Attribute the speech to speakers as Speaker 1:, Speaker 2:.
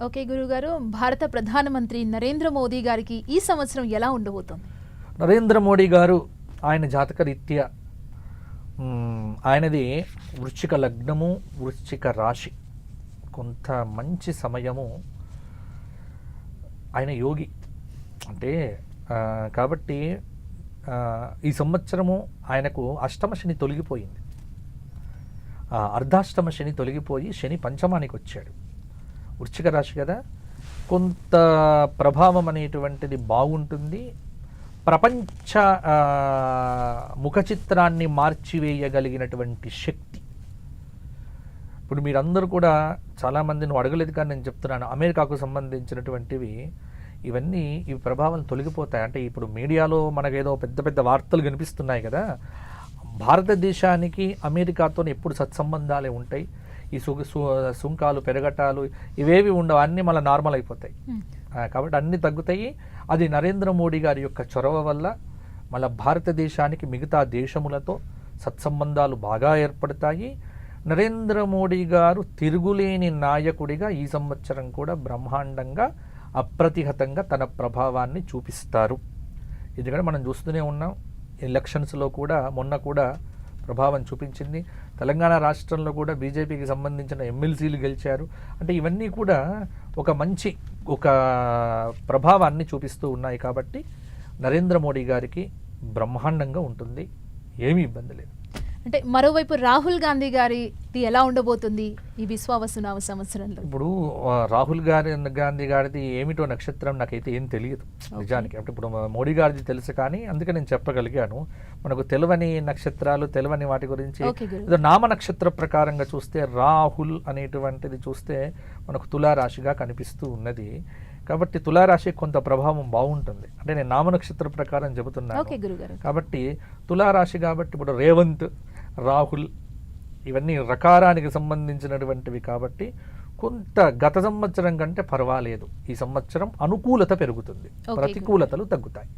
Speaker 1: Okay గురుగారు, భారత ప్రధానమంత్రి నరేంద్ర మోదీ గారికి ఈ సంవత్సరం ఎలా ఉండబోతోంది?
Speaker 2: నరేంద్ర మోడీ గారు ఆయన జాతక రీత్యా ఆయనది వృశ్చిక లగ్నము, వృశ్చిక రాశి. కొంత మంచి సమయము. ఆయన యోగి అంటే కాబట్టి ఈ సంవత్సరము ఆయనకు అష్టమ శని తొలగిపోయింది. అర్ధాష్టమ శని తొలగిపోయి శని పంచమానికి వచ్చాడు. వృశ్చిక రాశి కదా, కొంత ప్రభావం అనేటువంటిది బాగుంటుంది. ప్రపంచ ముఖ చిత్రాన్ని మార్చివేయగలిగినటువంటి శక్తి. ఇప్పుడు మీరందరూ కూడా చాలామంది నువ్వు అడగలేదు కానీ నేను చెప్తున్నాను, అమెరికాకు సంబంధించినటువంటివి ఇవన్నీ ఈ ప్రభావం తొలగిపోతాయి. అంటే ఇప్పుడు మీడియాలో మనకేదో పెద్ద పెద్ద వార్తలు కనిపిస్తున్నాయి కదా, భారతదేశానికి అమెరికాతో ఎప్పుడు సత్సంబంధాలే ఉంటాయి. ఈ సుంకాలు పెరగటాలు ఇవేవి ఉండవు, అన్నీ మళ్ళీ నార్మల్ అయిపోతాయి. కాబట్టి అన్నీ తగ్గుతాయి. అది నరేంద్ర మోడీ గారి యొక్క చొరవ వల్ల మళ్ళీ భారతదేశానికి మిగతా దేశములతో సత్సంబంధాలు బాగా ఏర్పడతాయి. నరేంద్ర మోడీ గారు తిరుగులేని నాయకుడిగా ఈ సంవత్సరం కూడా బ్రహ్మాండంగా అప్రతిహతంగా తన ప్రభావాన్ని చూపిస్తారు. ఎందుకంటే మనం చూస్తూనే ఉన్నాం, ఎలక్షన్స్లో కూడా మొన్న కూడా ప్రభావం చూపించింది. తెలంగాణ రాష్ట్రంలో కూడా బీజేపీకి సంబంధించిన ఎమ్మెల్సీలు గెలిచారు. అంటే ఇవన్నీ కూడా ఒక మంచి ప్రభావాన్ని చూపిస్తూ ఉన్నాయి. కాబట్టి నరేంద్ర మోడీ గారికి బ్రహ్మాండంగా ఉంటుంది, ఏమీ ఇబ్బంది లేదు.
Speaker 1: అంటే మరోవైపు రాహుల్ గాంధీ గారిది ఎలా ఉండబోతుంది ఈ విశ్వావసునామ సంవత్సరంలో?
Speaker 2: ఇప్పుడు రాహుల్ గాంధీ గారిది ఏమిటో నక్షత్రం నాకైతే ఏం తెలియదు నిజానికి. అంటే ఇప్పుడు మోడీ గారిది తెలుసు కానీ అందుకే నేను చెప్పగలిగాను. మనకు తెలియని నక్షత్రాలు, తెలియని వాటి గురించి నామ నక్షత్ర ప్రకారంగా చూస్తే రాహుల్ అనేటువంటిది చూస్తే మనకు తులారాశిగా కనిపిస్తూ ఉన్నది. కాబట్టి తులారాశి కొంత ప్రభావం బాగుంటుంది. అంటే నేను నామనక్షత్ర ప్రకారం చెబుతున్నాను కాబట్టి తులారాశి. కాబట్టి ఇప్పుడు రేవంత్, రాహుల్ ఇవన్నీ రకారానికి సంబంధించినటువంటివి కాబట్టి కొంత గత సంవత్సరం కంటే పర్వాలేదు. ఈ సంవత్సరం అనుకూలత పెరుగుతుంది, ప్రతికూలతలు తగ్గుతాయి.